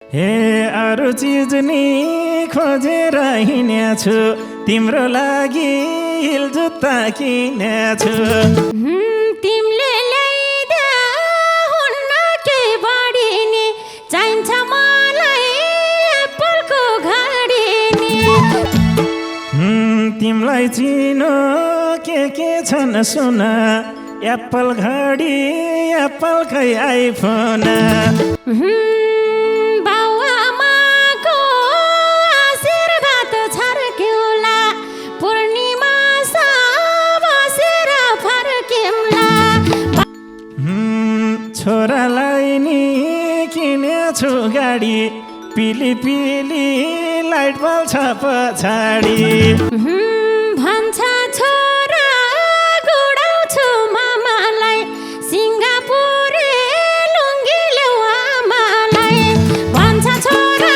हे अरू चिज नि खोजेर हिँडेछु तिम्रो लागि हिल जुत्ता किनेछु तिमीले ल्याइदे हुन्न के बढी नि चाहिन्छ मलाई एप्पलको घडी नि तिमीलाई चिनो के छन् सुन एप्पल घडी एप्पल खै आइफोन बाउआमाको आशीर्वाद छर्क्यौला पूर्णिमा बसेर फर्क्यौला छोरालाई नि किनेछु गाडी पिली पिली लाइट बल्छ पछाडि भन्छ छोरा गुडाउँछु मामालाई सिङ्गापुरे लुङ्गी ल्याउ आमालाई भन्छ छोरा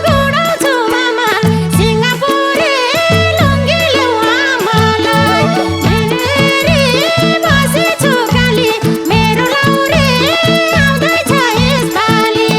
गुडाउँछु मामा सिङ्गापुरे लुङ्गी ल्याउ आमालाई मेरी बसेछु काली मेरो लाउरे आउँदैछ यसपालि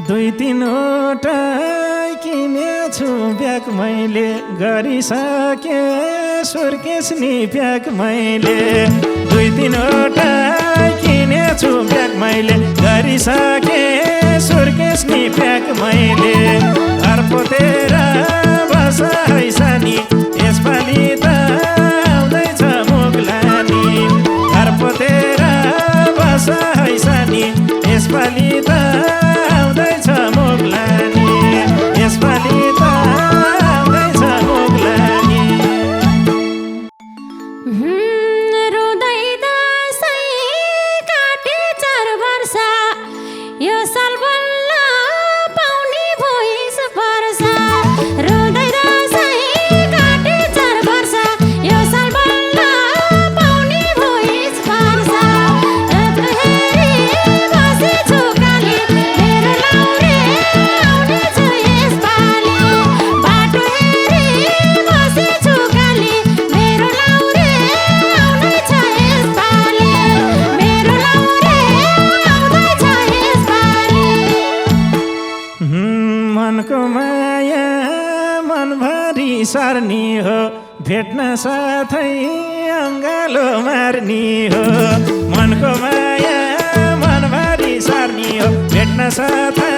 दुई तीनवटा किनेछु ब्याग मैले गरिसके सुर्केस नि प्याक मैले दुई तीनवटा किनेछु ब्याग मैले गरिसके सुर्केस नि प्याक मैले घर पोतेर बस है सानी यसपालि त आउँदैछ मुग्लानी घर पोतेर बस है सानी यसपालि त आउँदैछ मुग्लानी यसपालि त आउँदैछ मुग्लानी रुँदै दसैँ काटे 4 वर्ष यो साल बल्ल पाउने भइस वर्ष रुँदै दसैँ काटे 4 वर्ष यो साल बल्ल पाउने भइस वर्ष यत्रो हेरी बसेछु काली मेरो लाउरे आउनेछ यसपालि बाटो हेरी बसेछु काली मेरो लाउरे आउनेछ यसपालि मेरो लाउरे आउनेछ यसपालि मनको माया मनभरि सर्नी हो भेट्न साथै अङ्गालो मार्नी हो मनको माया मनभरि सर्नी हो भेट्न साथै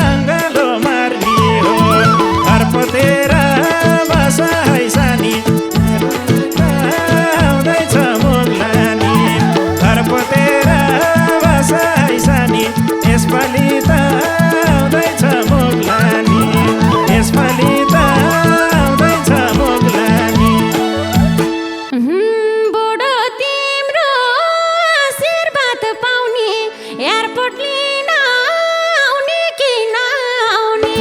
अङ्गालो मार्नी हो घर पोतेर बस है सानी आउँदैछ मुग्लानी घर पोतेर बस है सानी यसपालि त आउँदैछ मुग्लानी यसपालि त आउँदैछ मुग्लानी बुढो तिम्रो आशीर्वाद पाउने एयरपोर्ट लिन आउने कि नआउने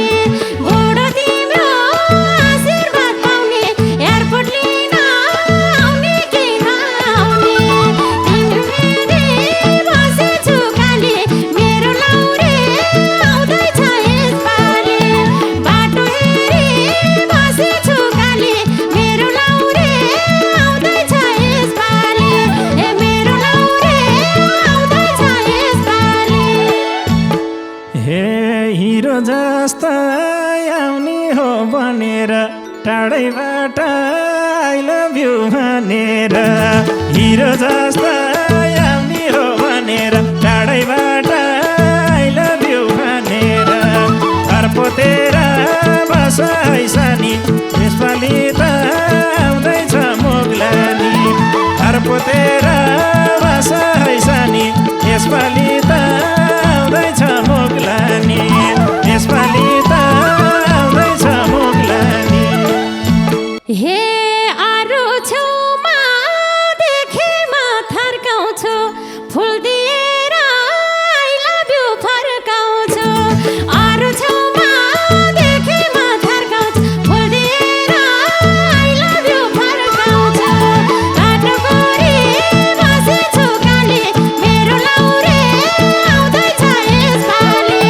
बुढो तिम्रो आशीर्वाद पाउने एयरपोर्ट लिन आउने कि नआउने तिम्रो हेरी बसेछु काली मेरो लाउरे आउँदैछ यसपालि बाटो हेरी बसेछु काली मेरो लाउरे आउँदैछ यसपालि ए मेरो लाउरे आउँदैछ यसपालि हे हिरो जस्ता आउने हो भनेर टाढैबाट आई लभ यु भनेर हिरो जस्ता आउने हो भनेर टाढैबाट आई लभ यु भनेर घर पोतेर बस है सानी यसपालि त आउँदैछ मुग्लानी घर पोतेर बस है सानी यसपालि त आउँदैछ मुग्लानी यसपालि त आउँदैछ मुग्लानी हे अरू छेउमा देखेमा थर्काउँछु फुल दिएर आई लभ यु फर्काउँछु अरू छेउमा देखेमा थर्काउँछु फुल दिएर आई लभ यु फर्काउँछु बाटोभरि बसेछु काली मेरो लाउरे आउँदैछ यसपालि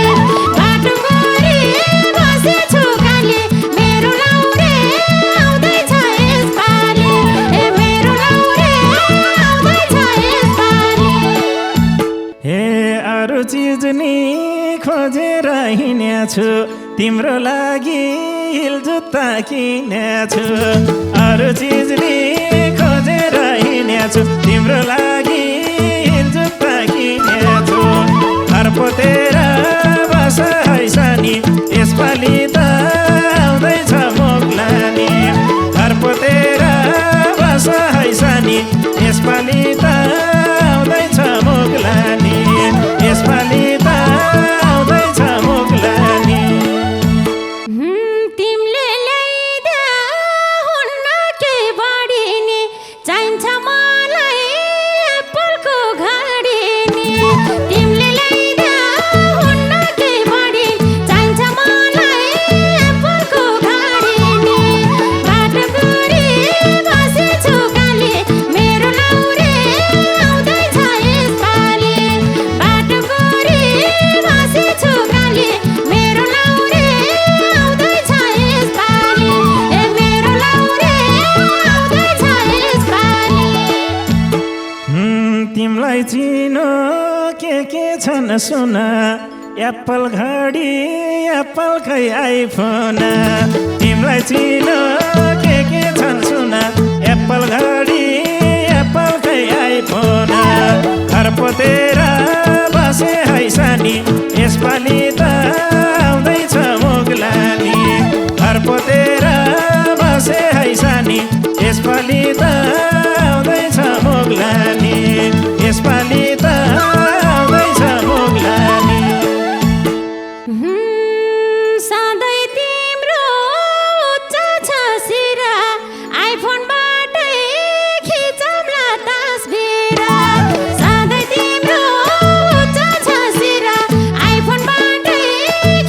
बाटोभरि बसेछु काली मेरो लाउरे आउँदैछ यसपालि ए मेरो लाउरे आउँदैछ यसपालि हे अरू चिज नि खोजेर हिँडेछु तिम्रो लागि हिल जुत्ता किनेछु अरू चिज नि खोजेर हिँडेछु तिम्रो लागि हिल जुत्ता किनेछु घर पोतेर बस हैसानी यसपालि त आउँदैछ मोग्लानी घर पोतेर बस हैसानी यसपालि त आउँदैछ मोग्लानी यसपालि त आउँदैछ मोग्लानी तिमीले ल्याइदा हुन्न के बढी नि चाहिन्छ मलाई एप्पलको घडी नि तिमीले ल्याइदा हुन्न के बढी चाहिन्छ मलाई एप्पलको घडी नि बाटोभरि बसेछु काली मेरो लाउरे आउँदैछ यसपालि बाटोभरि बसेछु काली मेरो लाउरे आउँदैछ यसपालि ए मेरो लाउरे आउँदैछ यसपालि तिमीलाई चिनो के छन् सुन एप्पल घडी एप्पल खै आइफोन तिमीलाई चिनो के छन् सुन एप्पल घडी एप्पल खै आइफोन घर पोतेर बसे हैसानी यसपालि त आउँदैछ मोग्लानी घर पोतेर बसे हैसानी यसपालि त आउँदैछ मोग्लानी यसपालि त आउँदैछ मोग्लानी सधैँ तिम्रो उच्च छ सिरा आइफोनबाटै खिचौँला तस्बिर सधैँ तिम्रो उच्च छ सिरा आइफोनबाटै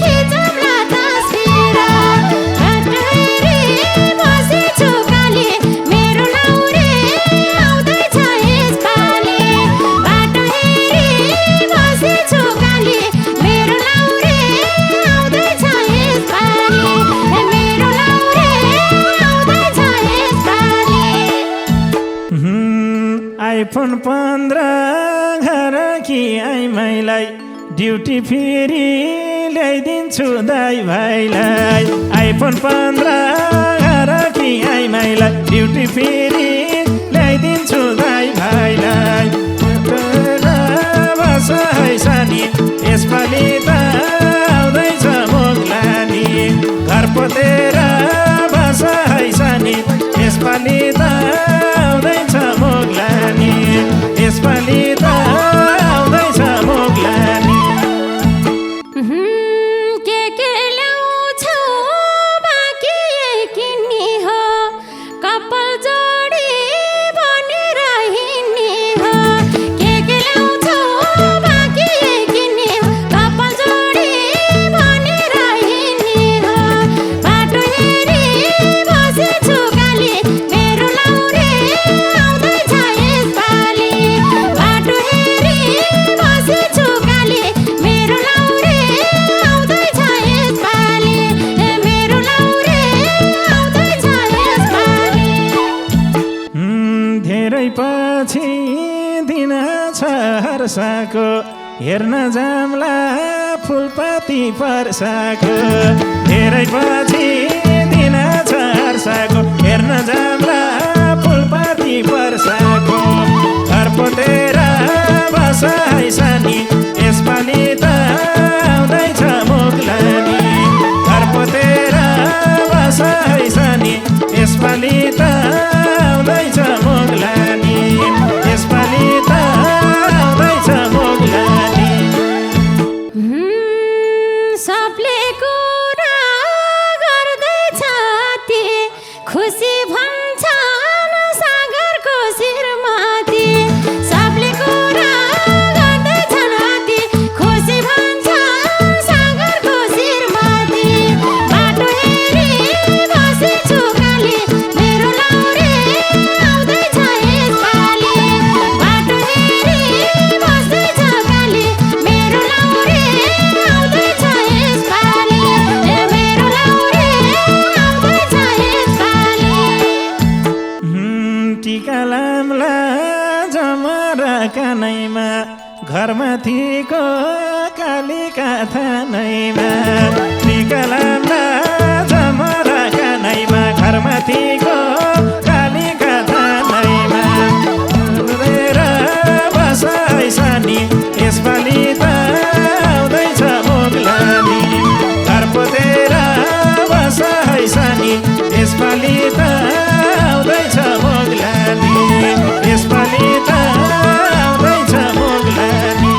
खिचौँला तस्बिर बाटोभरि बसेछु काली मेरो लाउरे आउँदैछ यसपालि बाटोभरि बसेछु काली मेरो लाउरे आउँदैछ यसपालि मेरो लाउरे आउँदैछ यसपालि आइफोन 15 घर कि आइमाईलाई ड्युटी फेरि ल्याइदिन्छु दाइ भाइलाई आइफोन 15 घर कि आइमाईलाई ड्युटी फेरि ल्याइदिन्छु दाइ भाइलाई बस हैसानी यसपालि त आउँदैछ मोग्लानी घर पोतेर बस हैसानी यसपालि त आउँदैछ मोग्लानी यसपालि त आउँदैछ मोग्लानी के ल्याउँछौ बाँकी किन्ने हो कपाल जोडी बनेर हिँड्ने हो के ल्याउँछौ बाँकी किन्ने हो कपाल जोडी बनेर हिँड्ने हो बाटो हेरी बसेछु काली मेरो लाउरे आउँदैछ यसपालि बाटो हेरी बसेछु काली मेरो लाउरे आउँदैछ यसपालि ए मेरो लाउरे आउँदैछ यसपालि धेरै पछि दिन छ हर्षको हेर्न जाम्ला फुलपाती पर्साको धेरै पछि दिन छ हर्षको हेर्न जाम्ला फुलपाती पर्साको घर पोतेर बस हैसानी यसपालि त आउँदैछ मोग्लानी घर पोतेर बस हैसानी यसपालि त आउँदैछ मोग्लानी यसपालि त आउँदैछ मोग्लानी सबले कुरा भन्छन् सागरको शिरमाथि सबले कुरा गर्दैछन् हाती खुसी भन्छन् सागरको शिरमाथि बाटो हेरी बसेछु काली मेरो लाउरे आउँदैछ यसपालि बाटो हेरी बसेछ काली मेरो लाउरे आउँदैछ यसपालि मेरो लाउरे आउँदैछ यसपालि टिका लाम्ला जमरा कानैमा घरमाथिको कालीका थानैमा टिका लाम्ला जमरा कानैमा घरमाथिको कालीका थानैमा हेरेर बस ऐसानी यसपालि त आउँदैछ मोगलानी घर पोतेर बस ऐसानी यसपालि त आउँदैछ मोगलानी यसपालि त आउँदैछ मोगलानी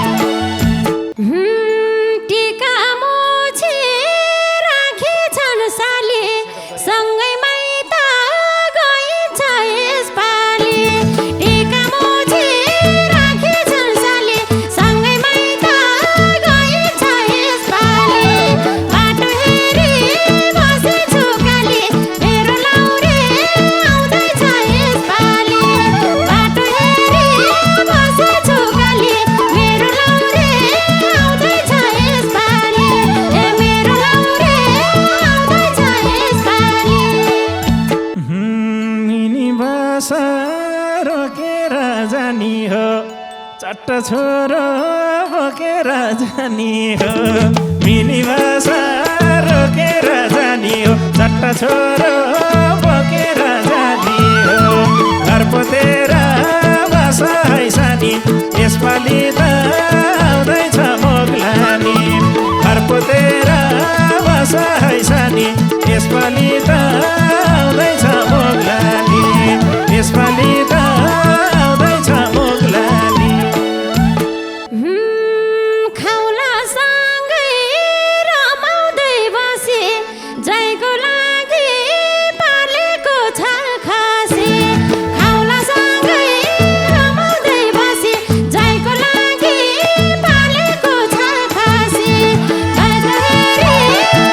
टिका मोछे राखेछन् साली सँगै माइत गइन्छ यसपालि टिका मोछे राखेछन् साली सँगै माइत गइन्छ यसपालि बाटो हेरी बसेछु काली मेरो लाउरे आउँदैछ यसपालि बाटो हेरी बसेछु काली मेरो लाउरे आउँदैछ यसपालि मेरो लाउरे आउँदैछ यसपालि मिनी बस रोकेर जानी हो चट्ट छोरो बोकेर जानी हो मिनी बस रोकेर जानी हो चट्ट छोरो बोकेर जानी हो घर पोतेर बस ऐसानी यसपालि त आउँदैछ मोगलानी घर पोतेर बस ऐसानी यसपालि त आउँदैछ मोगलानी यसपालि त आउँदैछ मोगलानी खाउलासँगै रमाउँदै बसे जयको लागि पालेको छ खासे खाउलासँगै रमाउँदै बसे जयको लागि पालेको छ खासे बाटो हेरी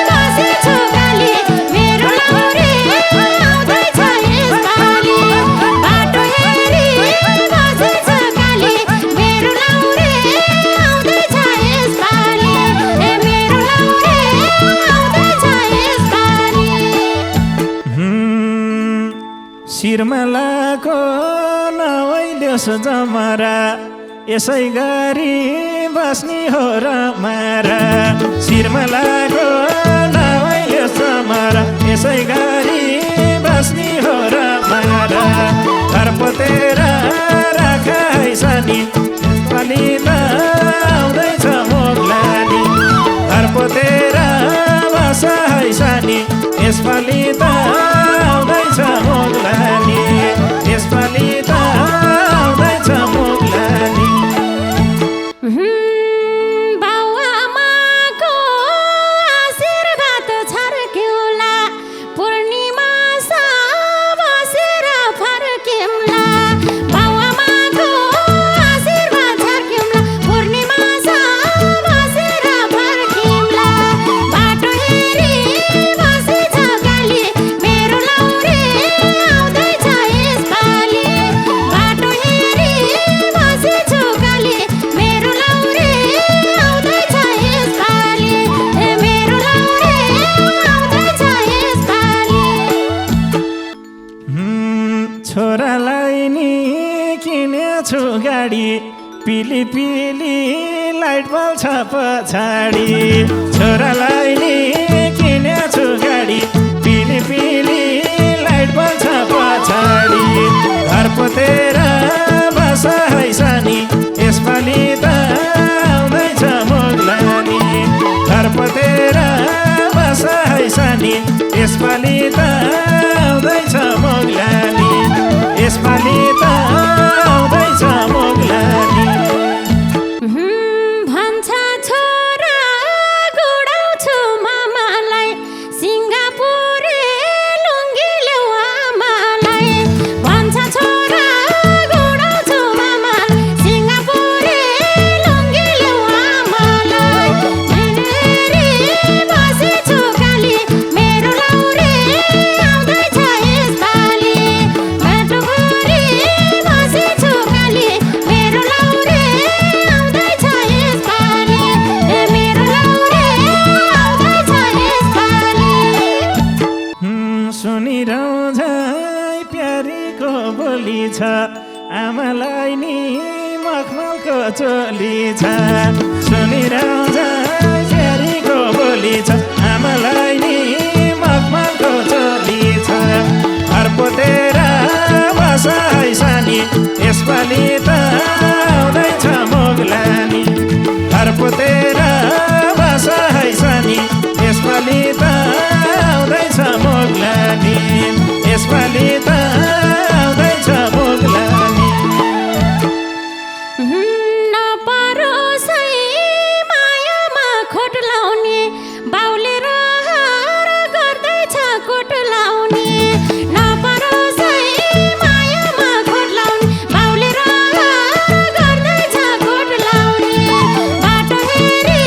बसेछु काली मेरो लाउरे आउँदैछ यसपालि बाटो हेरी बसेछ काली मेरो लाउरे आउँदैछ यसपालि मेरो लाउरे आउँदैछ यसपालि शिरमा लाको नवैल्योस् जमरा यसै गरी बस्ने हो र मारा शिरमा लाको नवैल्योस् जमरा यसै गरी बस्ने हो र मारा घर पोतेर राख ऐसानी यसपालि त आउँदैछ मोगलानी घर पोतेर बस ऐसानी यसपालि त आउँदैछ मोगलानी यसपालि त आउँदैछ मोगलानी बाउआमाको आशीर्वाद छर्क्यौला पूर्णिमा बसेर फर्क्यौला बाउआमाको आशीर्वाद छर्क्यौला पूर्णिमा बसेर फर्क्यौला बाटो हेरी बसेछ काली मेरो लाउरे आउँदैछ यसपालि बाटो हेरी बसेछु काली मेरो लाउरे आउँदैछ यसपालि मेरो लाउरे आउँदैछ यसपालि छोरालाई नि किनेछु गाडी पिली पिली लाइट बल्छ पछाडि छोरालाई नि किनेछु गाडी पिली पिली लाइट बल्छ पछाडि घर पोतेर बस ऐसानी यसपालि त आउँदैछ मोगलानी घर पोतेर बस ऐसानी यसपालि त आउँदैछ मोगलानी यसपालि त आउँदैछ मोगलानी भन्छ छोरा गुडाउँछु मामालाई सिङ्गापुरे बोली छ आमालाई नि मखमलको चोली छ सुनिरहन्छ फेरिको बोली छ आमालाई नि मखमलको चोली छ घर पोतेर बस है सानी यसपालि त आउँदैछ मोगलानी घर पोतेर बस है सानी यसपालि त आउँदैछ मोगलानी यसपालि त आउँदैछ मोगलानी नपरोसै मायामा खोट लाउने बाउले रहर गर्दैछ कोट लाउने नपरोसै मायामा खोट लाउने बाउले रहर गर्दैछ कोट लाउने बाटो हेरी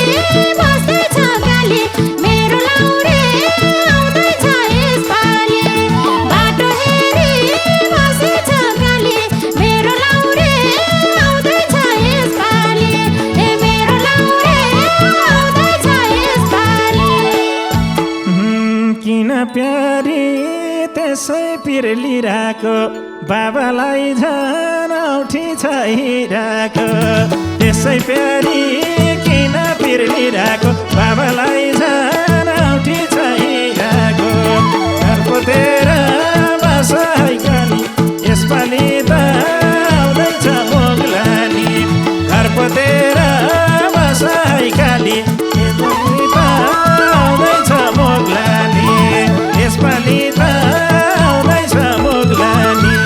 बस्दैछ गाली मेरो लाउरे आउँदैछ यसपालि बाटो हेरी बस्दैछ गाली मेरो लाउरे आउँदैछ यसपालि मेरो लाउरे आउँदैछ यसपालि किन प्यारी त्यसै पिरलिरहेको बाबालाई झन् औठी छाइरहेको त्यसै प्यारी किन पिरलिरहेको बाबालाई झन् औठी छाइरहेको घर पोतेर बस है गाली यसपालि त आउँदैछ मोगलानी घर पोतेर बस है गाली यसपालि त आउँदैछ मोगलानी यसपालि त आउँदैछ मोगलानी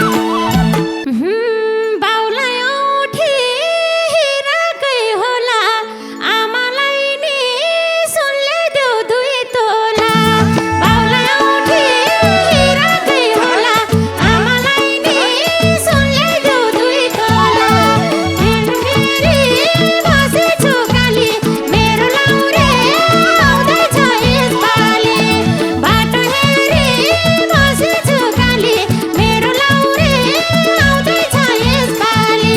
बाउलाई औठी हिराकै होला आमालाई नि सुनले देऊ दुई तोला बाउलाई औठी हिराकै होला आमालाई नि सुनले देऊ दुई तोला फेरि बसेछु गाली मेरो लाउरे आउँदैछ यसपालि बाटो हेरी बसेछु गाली मेरो लाउरे आउँदैछ यसपालि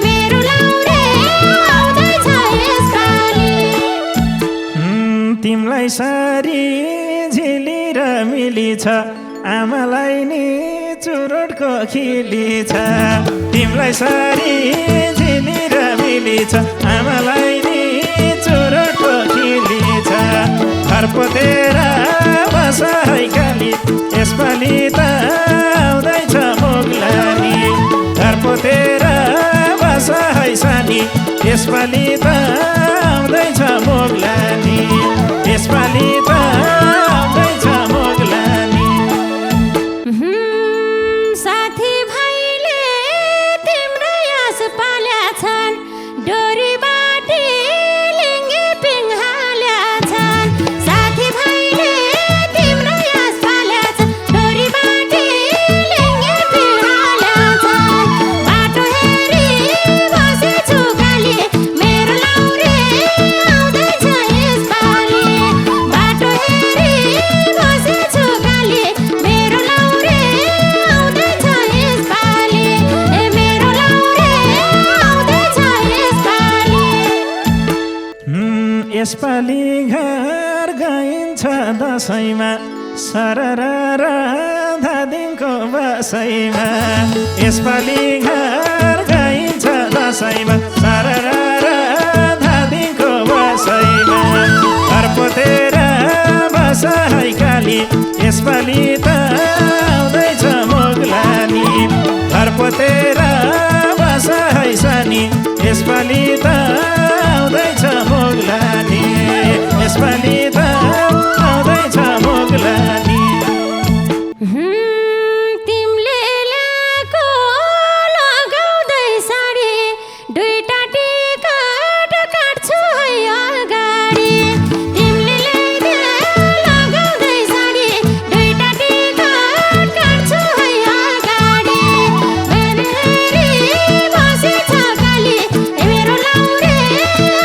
मेरो लाउरे आउँदैछ यसपालि तिमलाई सारी झिली र मिली छ आमालाई नि चुरोटको खिली छ तिमलाई सारी झिली र मिली छ आमालाई नि चुरोटको खिली छ घर पोतेर बस है गाली यसपालि त आउँदैछ मोगलानी घर पोतेर बस है सानी यसपालि त आउँदैछ मोगलानी यसपालि त आउँदैछ मोगलानी साथी भाइले तिम्रै आस पाल्या छन् डोरी बाटी लिङ्गे पिङ हाल्या छन् साथी भाइले तिम्रै आस पाल्या छन् डोरी बाटी लिङ्गे पिङ हाल्या छन् बाटो हेरी बसेछु गाली मेरो लाउरे आउँदैछ यसपालि बाटो हेरी बसेछु गाली मेरो लाउरे आउँदैछ यसपालि मेरो लाउरे आउँदैछ यसपालि यसपालि घर गइन्छ दसैँमा सरर धादिङको बसैमा यसपालि घर गइन्छ दसैँमा सरर धादिङको बसैमा घर पोतेर बस है गाली यसपालि त आउँदैछ मोगलानी घर पोतेर बस है सानी यसपालि त आउँदैछ मोगलानी यसपालि त आउँदैछ मोगलानी तिमीले ल्याएको लगाउँदै साडी दुईटा टिकट काट्छु है अगाडि तिमीले लगाउँदै साडी दुईटा टिकट काट्छु है अगाडि हेरी बसेछ गाली मेरो लाउरे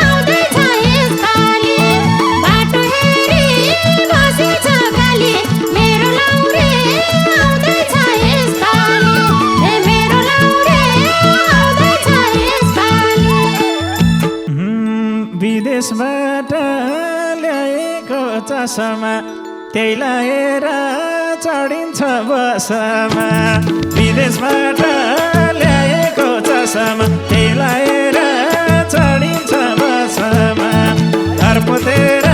आउँदैछ यसपालि बाटो हेरी बसेछ गाली मेरो लाउरे आउँदैछ यसपालि मेरो लाउरे आउँदैछ यसपालि विदेशबाट ल्याएको चसमा त्यही लाएर चढिन्छ बसमा विदेशबाट ल्याएको चसमा त्यही लाएर चढिन्छ बसमा घर पोतेर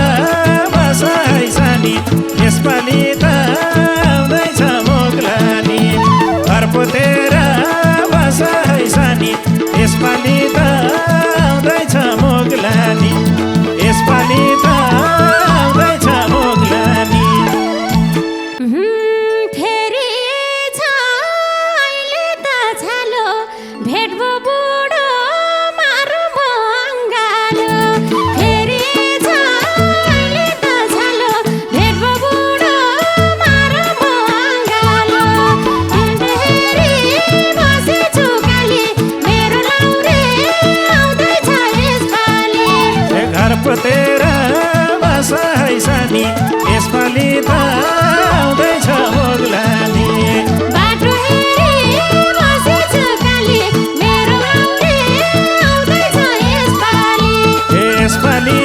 बसाइसानी यसपालि त आउँदैछ मोग्लानी घर पोतेर बसाइसानी यसपालि त आउँदैछ मोग्लानी यसपालि त आउँदैछ मोग्लानी फेरि छ अहिले त छालो भेट्बो बुढो मारौँ म अङ्गालो फेरि छ अहिले त छालो भेट्बो बुढो मारौँ म अङ्गालो हिँड्दाखेरि बसेछु काली मेरो लाउरे आउँदैछ यसपालि घर पोतेर बसाइसानी यसपालि त आउँदैछ मोग्लानी बाटो हेरी बसेछु काली मेरो लाउरे आउँदैछ यसपालि यसपालि